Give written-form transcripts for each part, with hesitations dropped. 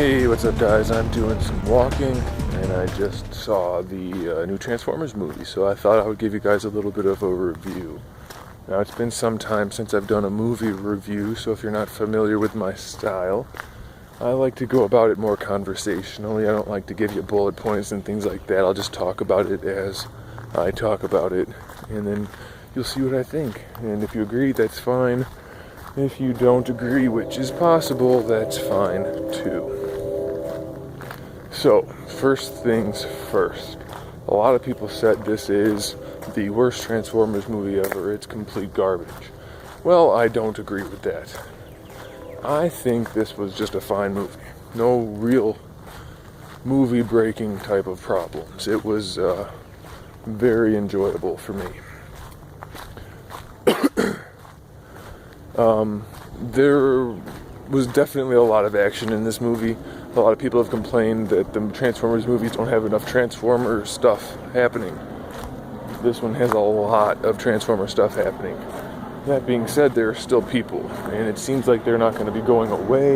Hey, what's up guys? I'm doing some walking and I just saw the new Transformers movie, so I thought I would give you guys a little bit of a review. Now, it's been some time since I've done a movie review, so if you're not familiar with my style, I like to go about it more conversationally. I don't like to give you bullet points and things like that. I'll just talk about it as I talk about it, and then you'll see what I think. And if you agree, that's fine. If you don't agree, which is possible, that's fine too. So, first things first. A lot of people said this is the worst Transformers movie ever. It's complete garbage. Well, I don't agree with that. I think this was just a fine movie. No real movie-breaking type of problems. It was very enjoyable for me. There was definitely a lot of action in this movie. A lot of people have complained that the Transformers movies don't have enough Transformer stuff happening. This one has a lot of Transformer stuff happening. That being said, there are still people, and it seems like they're not going to be going away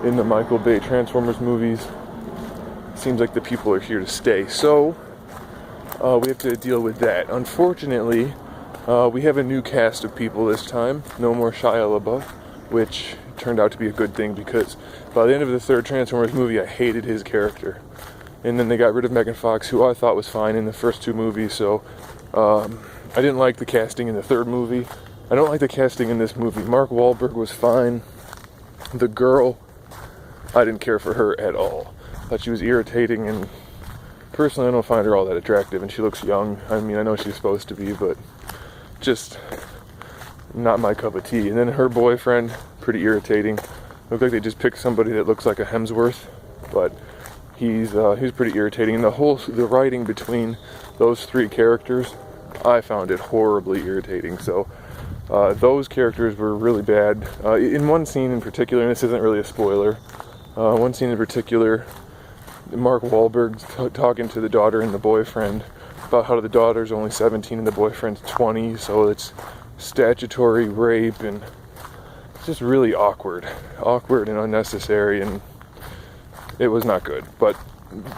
in the Michael Bay Transformers movies. It seems like the people are here to stay, so we have to deal with that. Unfortunately, we have a new cast of people this time. No more Shia LaBeouf, which turned out to be a good thing because by the end of the third Transformers movie, I hated his character. And then they got rid of Megan Fox, who I thought was fine in the first two movies, so I didn't like the casting in the third movie. I don't like the casting in this movie. Mark Wahlberg was fine. The girl, I didn't care for her at all. I thought she was irritating, and personally I don't find her all that attractive, and she looks young. I mean, I know she's supposed to be, but just not my cup of tea. And then her boyfriend, pretty irritating. Looked like they just picked somebody that looks like a Hemsworth, but he's pretty irritating. And the writing between those three characters, I found it horribly irritating. So those characters were really bad. In one scene in particular, and this isn't really a spoiler, one scene in particular, Mark Wahlberg's talking to the daughter and the boyfriend about how the daughter's only 17 and the boyfriend's 20, so it's statutory rape, and it's just really awkward and unnecessary, and it was not good. But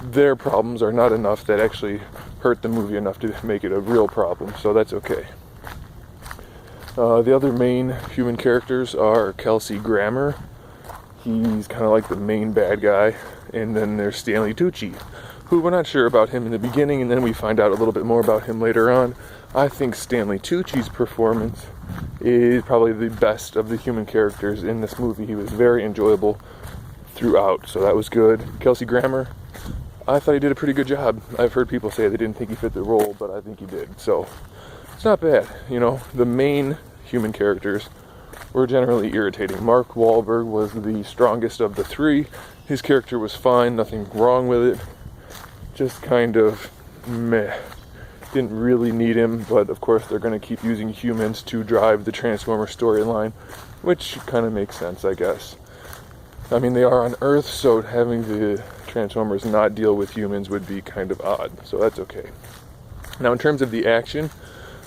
their problems are not enough that actually hurt the movie enough to make it a real problem, so that's okay. The other main human characters are Kelsey Grammer. He's kind of like the main bad guy, and then there's Stanley Tucci, who we're not sure about him in the beginning, and then we find out a little bit more about him later on. I think Stanley Tucci's performance is probably the best of the human characters in this movie. He was very enjoyable throughout, so that was good. Kelsey Grammer, I thought he did a pretty good job. I've heard people say they didn't think he fit the role, but I think he did, so it's not bad. You know, the main human characters were generally irritating. Mark Wahlberg was the strongest of the three. His character was fine, nothing wrong with it. Just kind of meh. Didn't really need him, but of course they're going to keep using humans to drive the Transformer storyline, which kind of makes sense, I guess. I mean, they are on Earth, so having the Transformers not deal with humans would be kind of odd, so that's okay. Now, in terms of the action,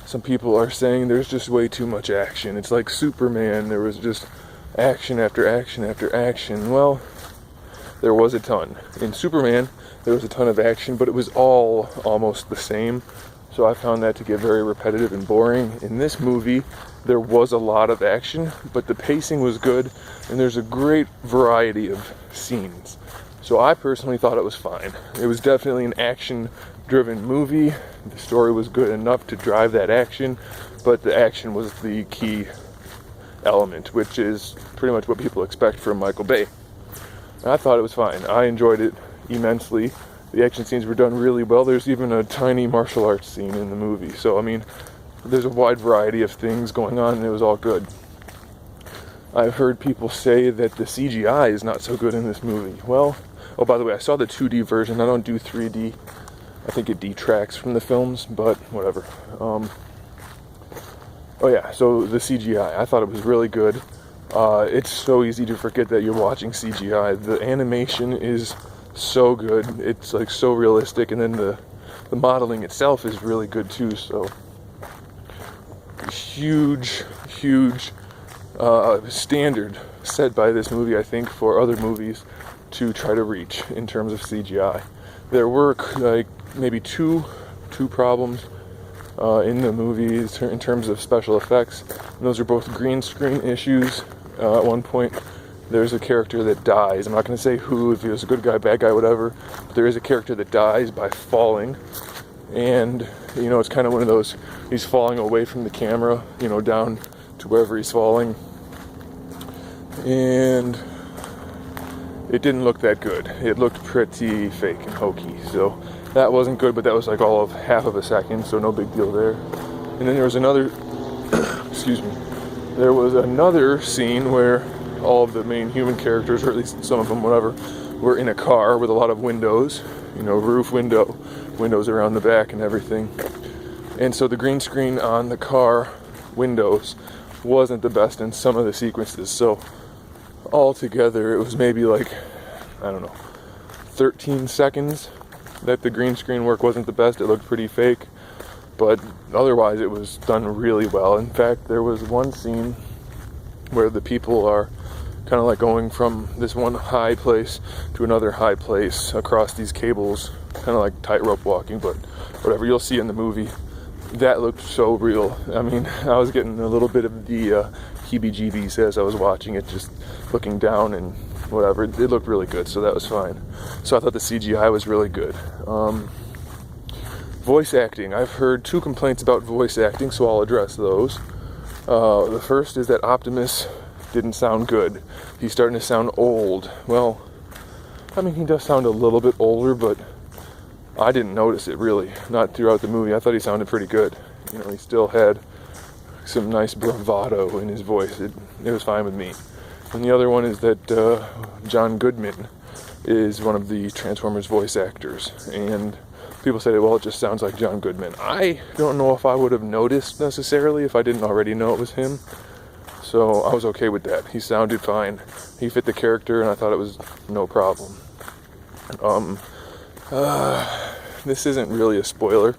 some people are saying there's just way too much action. It's like Superman, there was just action after action after action. Well, there was a ton. In Superman, there was a ton of action, but it was all almost the same. So I found that to get very repetitive and boring. In this movie, there was a lot of action, but the pacing was good, and there's a great variety of scenes. So I personally thought it was fine. It was definitely an action-driven movie. The story was good enough to drive that action, but the action was the key element, which is pretty much what people expect from Michael Bay. I thought it was fine. I enjoyed it immensely. The action scenes were done really well. There's even a tiny martial arts scene in the movie. So, I mean, there's a wide variety of things going on, and it was all good. I've heard people say that the CGI is not so good in this movie. Well, oh, by the way, I saw the 2D version. I don't do 3D. I think it detracts from the films, but whatever. Oh yeah, so the CGI, I thought it was really good. It's so easy to forget that you're watching CGI. The animation is so good. It's like so realistic, and then the modeling itself is really good too. So huge standard set by this movie, I think, for other movies to try to reach in terms of CGI. There were like maybe two problems in the movie in terms of special effects, and those are both green screen issues. At one point, there's a character that dies. I'm not going to say who, if he was a good guy, bad guy, whatever, but there is a character that dies by falling, and it's kind of one of those, he's falling away from the camera, down to wherever he's falling, and it didn't look that good. It looked pretty fake and hokey, so that wasn't good, but that was like all of half of a second, so no big deal there. And then there was another, excuse me, there was another scene where all of the main human characters, or at least some of them, whatever, were in a car with a lot of windows, roof windows around the back and everything. And so the green screen on the car windows wasn't the best in some of the sequences, so altogether it was maybe like, 13 seconds that the green screen work wasn't the best. It looked pretty fake, but otherwise it was done really well. In fact, there was one scene where the people are kind of like going from this one high place to another high place across these cables, kind of like tightrope walking, but whatever, you'll see in the movie. That looked so real. I mean, I was getting a little bit of the heebie-jeebies as I was watching it, just looking down and whatever. It looked really good, so that was fine. So I thought the CGI was really good. Voice acting. I've heard two complaints about voice acting, so I'll address those. The first is that Optimus didn't sound good. He's starting to sound old. Well, I mean, he does sound a little bit older, but I didn't notice it really, not throughout the movie. I thought he sounded pretty good. He still had some nice bravado in his voice. It was fine with me. And the other one is that John Goodman is one of the Transformers voice actors, and people say, well, it just sounds like John Goodman. I don't know if I would have noticed necessarily if I didn't already know it was him, so I was okay with that. He sounded fine. He fit the character, and I thought it was no problem. This isn't really a spoiler,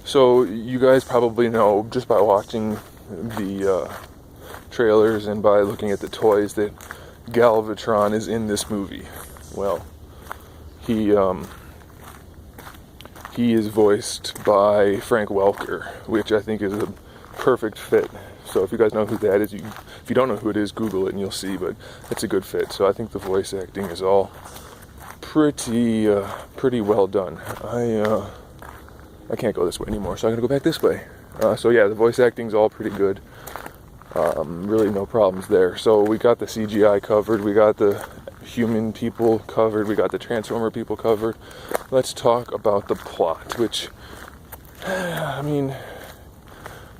so you guys probably know just by watching the trailers and by looking at the toys that Galvatron is in this movie. Well, he is voiced by Frank Welker, which I think is a perfect fit. So if you guys know who that is, if you don't know who it is, Google it and you'll see, but it's a good fit. So I think the voice acting is all pretty well done. I can't go this way anymore, so I'm gonna go back this way. So yeah, the voice acting's all pretty good. Really no problems there. So we got the CGI covered, we got the human people covered, we got the Transformer people covered. Let's talk about the plot, which, I mean,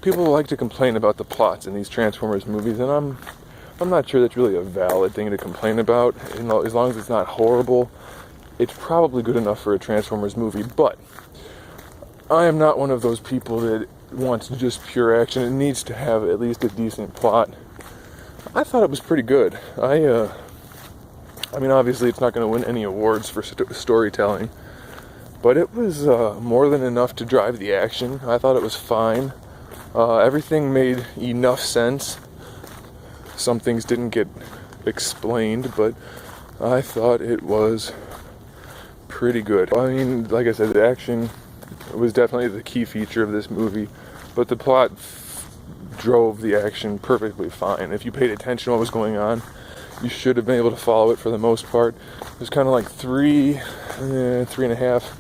people like to complain about the plots in these Transformers movies, and I'm not sure that's really a valid thing to complain about. As long as it's not horrible, it's probably good enough for a Transformers movie. But I am not one of those people that wants just pure action. It needs to have at least a decent plot. I thought it was pretty good. I mean, obviously it's not going to win any awards for storytelling, but it was more than enough to drive the action. I thought it was fine. Everything made enough sense. Some things didn't get explained, but I thought it was pretty good. I mean, like I said, the action was definitely the key feature of this movie, but the plot drove the action perfectly fine. If you paid attention to what was going on, you should have been able to follow it for the most part. There's kind of like three and a half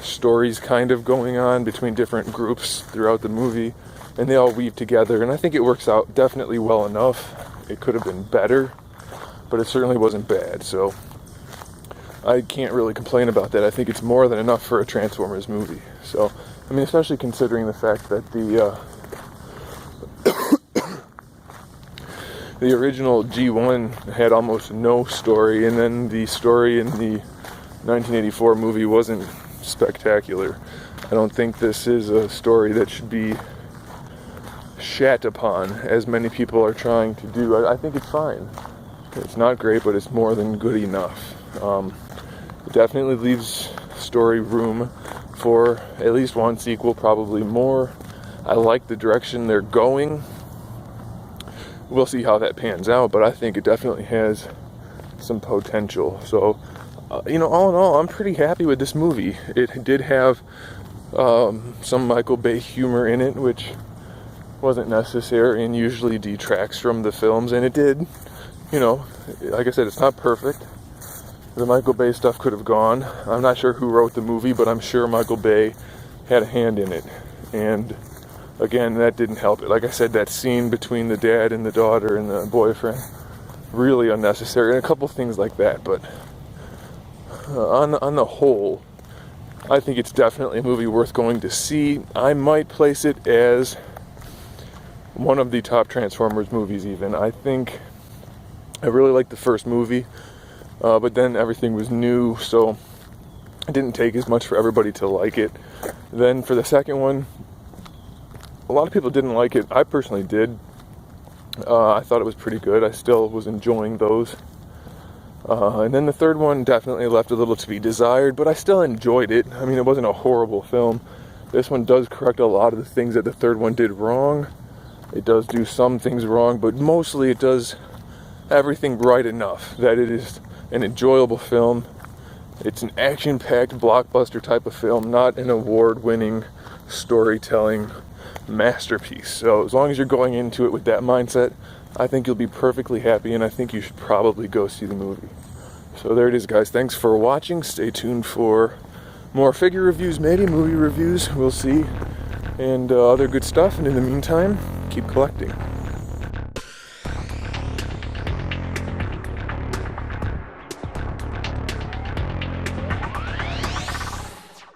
stories kind of going on between different groups throughout the movie, and they all weave together, and I think it works out definitely well enough. It could have been better, but it certainly wasn't bad, so I can't really complain about that. I think it's more than enough for a Transformers movie. So, I mean, especially considering the fact that the original G1 had almost no story, and then the story in the 1984 movie wasn't spectacular. I don't think this is a story that should be shat upon, as many people are trying to do. I think it's fine. It's not great, but it's more than good enough. It definitely leaves story room for at least one sequel, probably more. I like the direction they're going. We'll see how that pans out, but I think it definitely has some potential. So all in all, I'm pretty happy with this movie. It did have some Michael Bay humor in it, which wasn't necessary and usually detracts from the films, and it did. Like I said, it's not perfect. The Michael Bay stuff could have gone. I'm not sure who wrote the movie, but I'm sure Michael Bay had a hand in it. And again, that didn't help it. Like I said, that scene between the dad and the daughter and the boyfriend, really unnecessary, and a couple things like that. But on the whole, I think it's definitely a movie worth going to see. I might place it as one of the top Transformers movies even. I think I really liked the first movie, but then everything was new, so it didn't take as much for everybody to like it. Then for the second one, a lot of people didn't like it. I personally did. I thought it was pretty good. I still was enjoying those. And then the third one definitely left a little to be desired, but I still enjoyed it. I mean, it wasn't a horrible film. This one does correct a lot of the things that the third one did wrong. It does do some things wrong, but mostly it does everything right enough that it is an enjoyable film. It's an action-packed blockbuster type of film, not an award-winning storytelling masterpiece. So as long as you're going into it with that mindset, I think you'll be perfectly happy, and I think you should probably go see the movie. So there it is, guys. Thanks for watching. Stay tuned for more figure reviews, maybe movie reviews. We'll see. And other good stuff. And in the meantime, keep collecting.